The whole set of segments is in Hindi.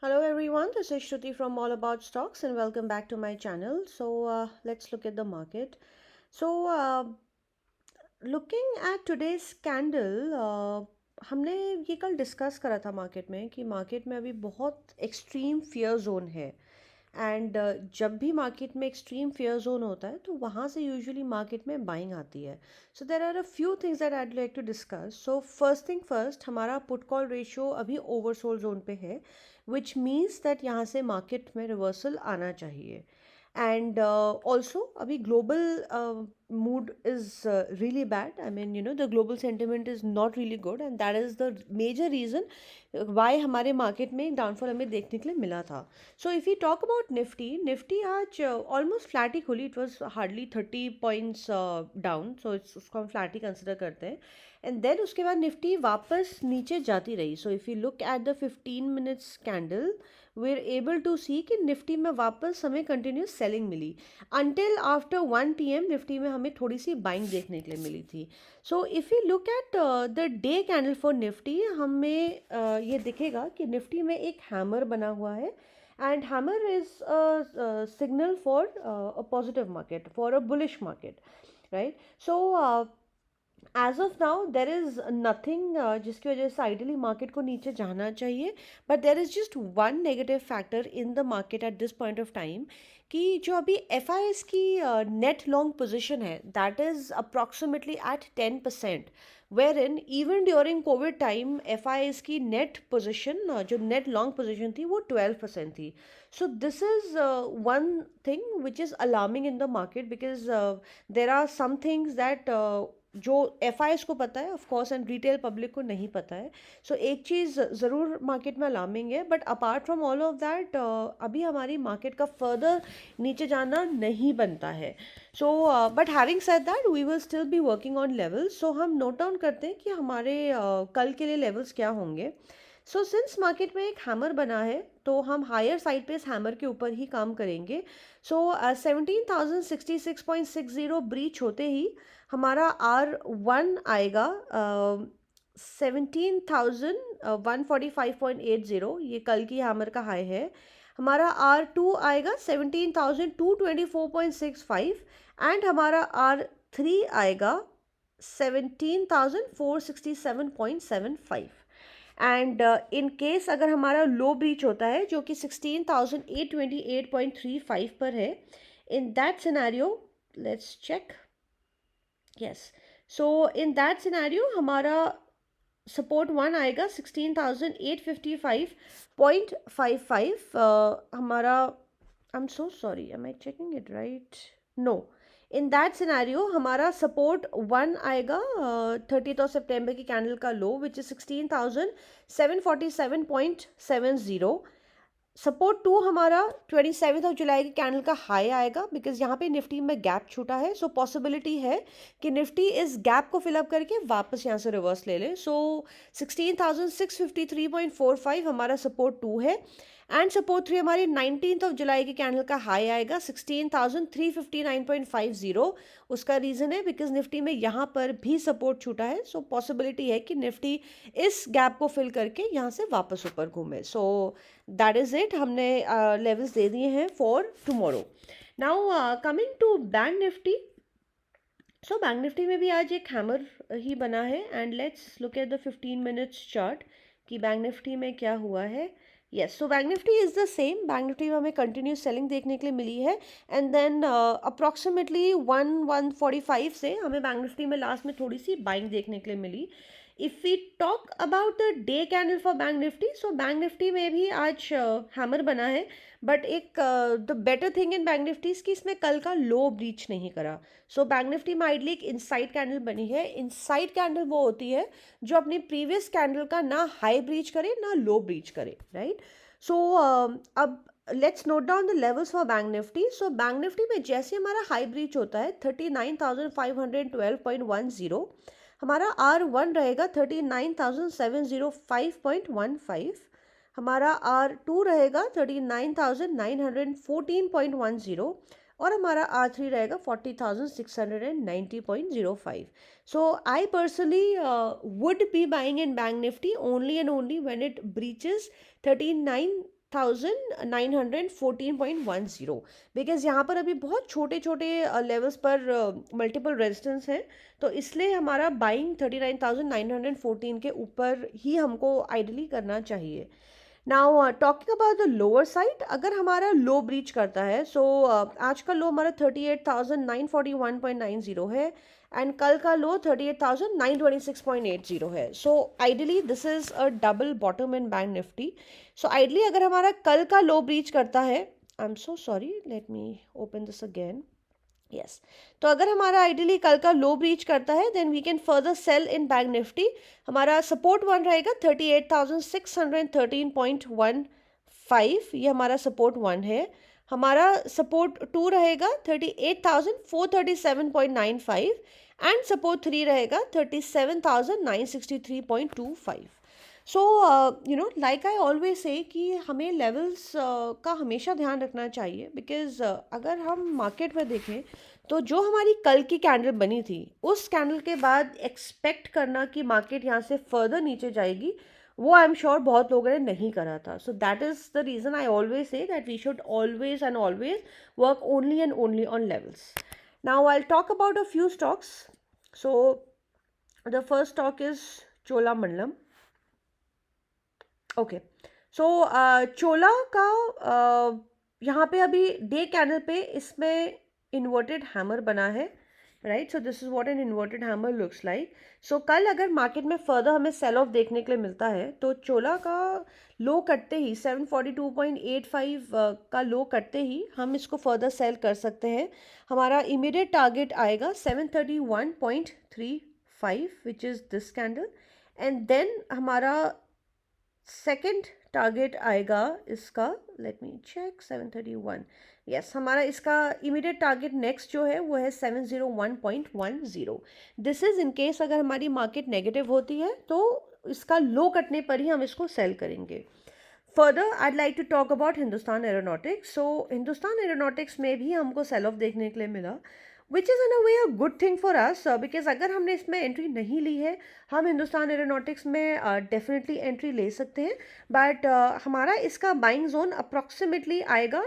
Hello everyone, this is Shruti from All About Stocks and welcome back to my channel. Let's look at the market. Looking at today's candle, हमने ये कल डिस्कस करा था मार्केट में कि मार्केट में अभी बहुत एक्सट्रीम फियर जोन है एंड जब भी मार्केट में एक्सट्रीम फियर जोन होता है तो वहाँ से यूजुअली मार्केट में बाइंग आती है. So there are a few things that I like to discuss. So first thing first, हमारा पुट कॉल रेशियो अभी ओवरसोल्ड जोन पे है, विच मीन्स दैट यहाँ से मार्केट में रिवर्सल आना चाहिए. And also abhi global mood is really bad. I mean, the global sentiment is not really good, and that is the major reason why हमारे मार्केट में एक डाउनफॉल हमें देखने के लिए मिला था. So if you talk about Nifty आज ऑलमोस्ट फ्लैट ही खुली. It was hardly 30 points down, so उसको हम फ्लैट ही कंसिडर करते हैं. एंड देन उसके बाद निफ्टी वापस नीचे जाती रही. So if you look at the 15 minutes candle, we are able to see कि निफ्टी में वापस हमें कंटिन्यूस सेलिंग मिली. अंटिल आफ्टर 1 PM निफ्टी में हमें थोड़ी सी बाइंग देखने के लिए मिली थी. सो if you look at the day candle for Nifty, हमें ये दिखेगा कि निफ्टी में एक हैमर बना हुआ है and hammer is signal for a positive market, for a bullish market, right. So as of now there is nothing जिसकी वजह से आइडली मार्केट को नीचे जाना चाहिए. But there is just one negative factor in the market at this point of time कि जो अभी FIs की नेट लॉन्ग पोजिशन है that is approximately at 10%, where in even during Covid time FIs की नेट पोजिशन, जो नेट लॉन्ग पोजिशन थी, वो 12% थी. So this is one thing which is alarming in the market because there are some things that जो FIs को पता है of course and retail public को नहीं पता है. सो एक चीज़ ज़रूर मार्केट में अलार्मिंग है, but apart from all of that अभी हमारी मार्केट का फर्दर नीचे जाना नहीं बनता है. So but having said that we will still be working on levels. So हम नोट डाउन करते हैं कि हमारे कल के लिए लेवल्स क्या होंगे. सो सिंस मार्केट में एक हैमर बना है तो हम हायर साइड पे इस हैमर के ऊपर ही काम करेंगे. सो 17,066.60 ब्रीच होते ही हमारा R1 आएगा 17,145.80, ये कल की हैमर का हाई है. हमारा R2 आएगा 17,224.65 एंड हमारा R3 आएगा 17,467.75. एंड इन केस अगर हमारा लो ब्रीच होता है जो कि 16,828.35 पर है, in that scenario let's check. Yes, so in that scenario हमारा सपोर्ट 1 आएगा 16,855.55. हमारा, I am so sorry, am I checking it right? No, in that scenario हमारा सपोर्ट 1 आएगा 30 सितंबर की कैंडल का लो विच इज 16,747.70. सपोर्ट 2 हमारा 27 जुलाई की कैंडल का हाई आएगा बिकॉज यहाँ पे निफ्टी में गैप छूटा है. सो पॉसिबिलिटी है कि निफ्टी इस गैप को फिलअप करके वापस यहाँ से रिवर्स ले ले. सो 16,653.45 हमारा सपोर्ट 2 है एंड सपोर्ट 3 हमारी 19 जुलाई की कैंडल का हाई आएगा 16,359.50. उसका रीज़न है बिकॉज निफ्टी में यहाँ पर भी सपोर्ट छूटा है. सो पॉसिबिलिटी है कि निफ्टी इस गैप को फिल करके यहाँ से वापस ऊपर घूमे. So that is it. हमने लेवल्स दे दिए हैं for tomorrow. Now coming to Bank Nifty. So bank Nifty में भी आज एक हैमर ही बना है and let's look at the 15 minutes chart कि बैंक निफ्टी में क्या हुआ है. Yes, so bank Nifty is the same. Bank Nifty में हमें कंटिन्यूस सेलिंग देखने के लिए मिली है एंड देन अप्रॉक्सीमेटली 145 से हमें बैंक निफ्टी में लास्ट में थोड़ी सी बाइंग देखने के लिए मिली. If we talk about the day candle for bank Nifty, so bank Nifty में भी आज हैमर बना है बट एक the better thing in bank Nifty कि इसमें कल का लो ब्रीच नहीं करा. सो बैंक निफ्टी में आइडली एक इनसाइड कैंडल बनी है. इनसाइड कैंडल वो होती है जो अपनी प्रीवियस कैंडल का ना हाई ब्रीच करे ना लो ब्रीच करे, राइट. सो अब let's note down the levels for bank Nifty. So bank Nifty में जैसे हमारा हाई ब्रीच होता है 39,512.10, हमारा R1 रहेगा 39,705.15. हमारा R2 रहेगा 39,914.10 और हमारा R3 रहेगा 40,690.05. So I personally would be buying in bank nifty only and only when it breaches 39 38,914.10, because यहाँ पर अभी बहुत छोटे छोटे लेवल्स पर मल्टीपल रेजिस्टेंस हैं, तो इसलिए हमारा बाइंग 39,914 के ऊपर ही हमको आइडली करना चाहिए. Now talking about the lower side, अगर हमारा लो ब्रीच करता है, सो आज का लो हमारा 38,941.90 है, एंड कल का लो 38,926.80 है. So ideally this is a double bottom in bank Nifty. So ideally अगर हमारा कल का लो ब्रीच करता है, I am so sorry, let me open this again. Yes, तो अगर हमारा आइडियली कल का लो ब्रीच करता है, then we can further sell in bank Nifty. हमारा सपोर्ट वन रहेगा 38,613.15, ये हमारा सपोर्ट वन है. हमारा सपोर्ट टू रहेगा 38,437.95, एंड सपोर्ट थ्री रहेगा 37,963.25. सो लाइक आई ऑलवेज से कि हमें लेवल्स का हमेशा ध्यान रखना चाहिए, बिकॉज अगर हम मार्केट में देखें तो जो हमारी कल की कैंडल बनी थी, उस कैंडल के बाद एक्सपेक्ट करना कि मार्केट यहाँ से फर्दर नीचे जाएगी, वो आई एम श्योर बहुत लोगों ने नहीं करा था. So that is the reason I always say that we should always and always work only and only on levels. Now I talk about a few stocks. So the first stock is Cholamandalam. Okay, so Chola का यहाँ पे अभी डे कैंडल पे इसमें इन्वर्टेड हैमर बना है, right. So this is what an inverted hammer looks like. So कल अगर मार्केट में फर्दर हमें सेल ऑफ देखने के लिए मिलता है, तो चोला का लो कटते ही 742.85 का लो कटते ही हम इसको फर्दर सेल कर सकते हैं. हमारा इमीडिएट टारगेट आएगा 731.35 which is this candle, and then हमारा सेकेंड टारगेट आएगा इसका, लेट मी चेक, 731. यस, हमारा इसका इमीडिएट टारगेट नेक्स्ट जो है वो है 701.10. दिस इज इन केस अगर हमारी मार्केट नेगेटिव होती है तो इसका लो कटने पर ही हम इसको सेल करेंगे. Further I like to talk about Hindustan Aeronautics. So Hindustan Aeronautics में भी हमको सेल ऑफ देखने के लिए मिला, which is in a way a good thing for us, because अगर हमने इसमें एंट्री नहीं ली है, हम हिंदुस्तान एरोनॉटिक्स में डेफिनेटली एंट्री ले सकते हैं. बट हमारा इसका बाइंग जोन अप्रॉक्सीमेटली आएगा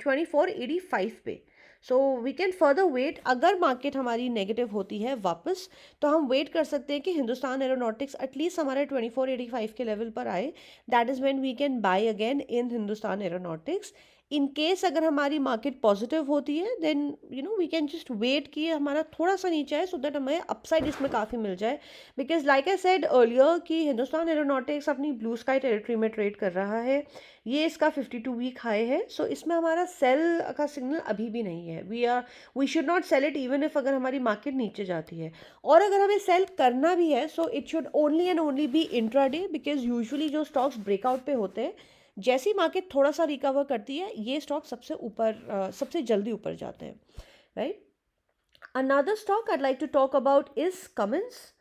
2485 पे. So we can further wait. अगर मार्केट हमारी नेगेटिव होती है वापस, तो हम वेट कर सकते हैं कि हिंदुस्तान एरोनॉटिक्स एटलीस्ट हमारे 2485 के लेवल पर आए. That is when we can buy again in Hindustan Aeronautics. In case अगर हमारी मार्केट पॉजिटिव होती है, then we can just wait कि हमारा थोड़ा सा नीचे आए, सो दैट हमें अपसाइड इसमें काफ़ी मिल जाए. Because like I said earlier कि हिंदुस्तान एरोनॉटिक्स अपनी ब्लू स्काई टेरिटरी में ट्रेड कर रहा है. ये इसका 52 वीक हाई है. सो इसमें हमारा सेल का सिग्नल अभी भी नहीं है. We should not sell it even if अगर हमारी मार्केट नीचे जाती है. और अगर हमें सेल करना भी है, so it should only and only be intraday, because usually जो स्टॉक्स ब्रेकआउट पे होते हैं, जैसी मार्केट थोड़ा सा रिकवर करती है, ये स्टॉक सबसे ऊपर सबसे जल्दी ऊपर जाते हैं, right. Another stock I like to talk about is Cummins.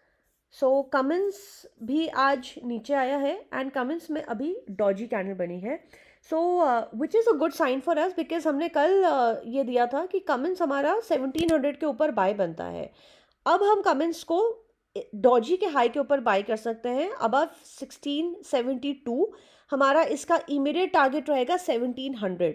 So Cummins भी आज नीचे आया है, एंड कमिंस में अभी डॉजी कैंडल बनी है. So which is a good sign for us, because हमने कल ये दिया था कि कमिंस हमारा 1700 के ऊपर बाय बनता है. अब हम कमिंस को डॉजी के हाई के ऊपर बाय कर सकते हैं अबव 1672. हमारा इसका इमीडिएट टारगेट रहेगा 1700.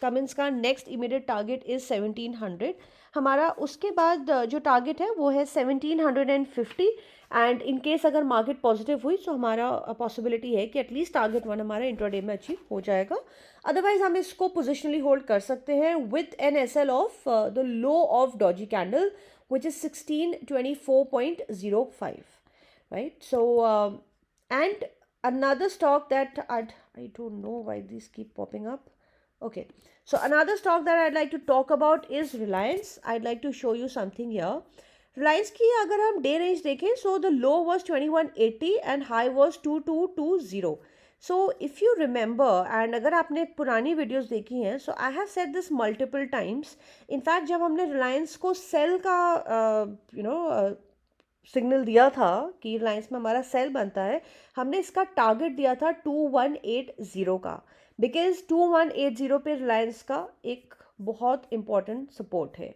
कमिंस का नेक्स्ट इमीडिएट टारगेट इज 1700. हमारा उसके बाद जो टारगेट है वो है 1750. एंड इन केस अगर मार्केट पॉजिटिव हुई, तो हमारा पॉसिबिलिटी है कि एटलीस्ट टारगेट वन हमारा इंट्राडे में अचीव हो जाएगा. अदरवाइज हम इसको पोजिशनली होल्ड कर सकते हैं with an SL of the low of doji candle, which is 1624.05, right. So and another stock that I don't know why these keep popping up. Okay, so another stock that I'd like to talk about is Reliance. I'd like to show you something here. Reliance की अगर हम डे रेंज देखें, so the low was 2180 and high was 2220. So if you remember, and अगर आपने पुरानी वीडियोस देखी हैं, so I have said this multiple times. In fact जब हमने रिलायंस को सेल का सिग्नल दिया था कि रिलायंस में हमारा सेल बनता है, हमने इसका टारगेट दिया था 2180 का, बिकॉज 2180 पे रिलायंस का एक बहुत इंपॉर्टेंट सपोर्ट है.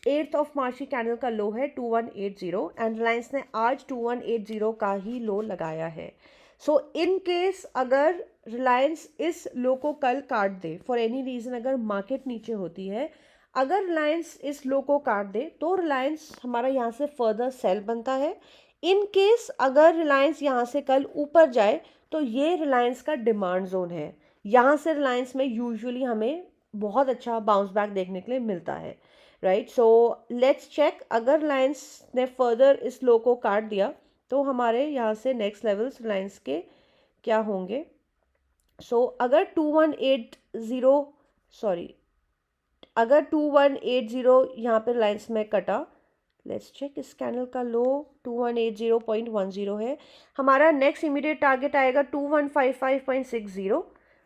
8th ऑफ मार्च की कैंडल का लो है 2180, एंड रिलायंस ने आज 2180 का ही लो लगाया है. सो इन केस अगर रिलायंस इस लो को कल काट दे फॉर एनी रीज़न, अगर मार्केट नीचे होती है, अगर रिलायंस इस लो को काट दे तो रिलायंस हमारा यहाँ से फर्दर सेल बनता है। इन केस अगर रिलायंस यहाँ से कल ऊपर जाए तो ये रिलायंस का डिमांड जोन है। यहाँ से रिलायंस में यूजुअली हमें बहुत अच्छा बाउंस बैक देखने के लिए मिलता है, राइट। सो लेट्स चेक, अगर रिलायंस ने फर्दर इस लो को काट दिया तो हमारे यहाँ से नेक्स्ट लेवल्स रिलायंस के क्या होंगे। सो अगर 2180, सॉरी, अगर 2180 यहाँ पे रिलायंस में कटा, लेट्स चेक, इस कैंडल का लो 2180.10 है। हमारा नेक्स्ट इमीडिएट टारगेट आएगा 2155.60,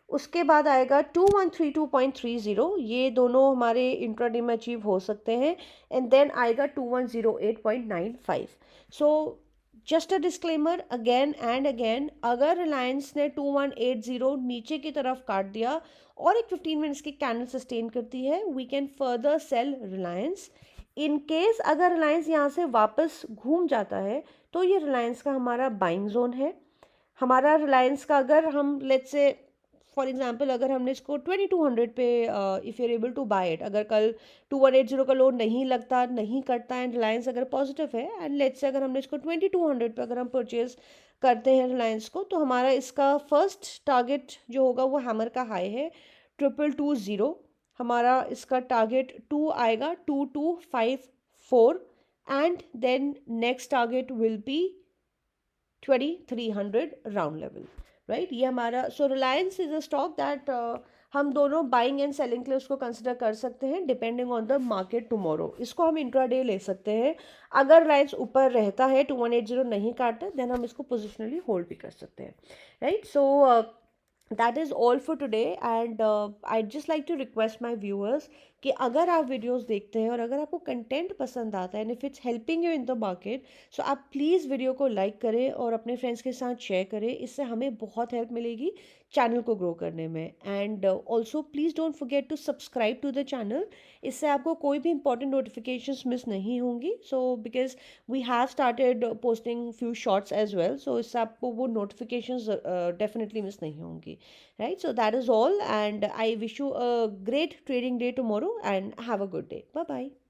उसके बाद आएगा 2132.30, ये दोनों हमारे इंट्राडे में अचीव हो सकते हैं, एंड देन आएगा 2108.95। So just a disclaimer again and again, अगर रिलायंस ने 2180 नीचे की तरफ काट दिया और एक 15 मिनट्स की कैंडल सस्टेन करती है, we can further sell Reliance. In case अगर रिलायंस यहाँ से वापस घूम जाता है तो ये रिलायंस का हमारा बाइंग जोन है। हमारा रिलायंस का अगर हम लेट्स से फॉर एग्जांपल अगर हमने इसको 2200 पे if you are able to buy it, अगर कल 2180 का लो नहीं लगता, नहीं कटता एंड रिलायंस अगर पॉजिटिव है, एंड लेट्स से अगर हमने इसको 2200 पे अगर हम परचेज करते हैं रिलायंस को, तो हमारा इसका फर्स्ट टारगेट जो होगा वो हैमर का हाई है 2220। हमारा इसका टारगेट 2 आएगा 2254, and then next target will be 2300 round level, right. ये हमारा, so Reliance is a stock that हम दोनों बाइंग एंड सेलिंग के लिए उसको कंसिडर कर सकते हैं depending on the market tomorrow. इसको हम इंट्राडे ले सकते हैं। अगर रिलायंस ऊपर रहता है, 2180 नहीं काटता, देन हम इसको पोजिशनली होल्ड भी कर सकते हैं, right. So that is all for today, and I just like to request my viewers कि अगर आप वीडियोस देखते हैं और अगर आपको कंटेंट पसंद आता है and if it's helping you in the market, so आप प्लीज़ वीडियो को लाइक करें और अपने फ्रेंड्स के साथ शेयर करें। इससे हमें बहुत हेल्प मिलेगी चैनल को ग्रो करने में। And also please don't forget to subscribe to the channel, इससे आपको कोई भी इंपॉर्टेंट नोटिफिकेशंस मिस नहीं होंगी। So because we have started posting few shorts as well, so इससे आपको वो नोटिफिकेशंस डेफिनेटली मिस नहीं होंगी, right? So that is all, and I wish you a great trading day tomorrow and have a good day. Bye bye.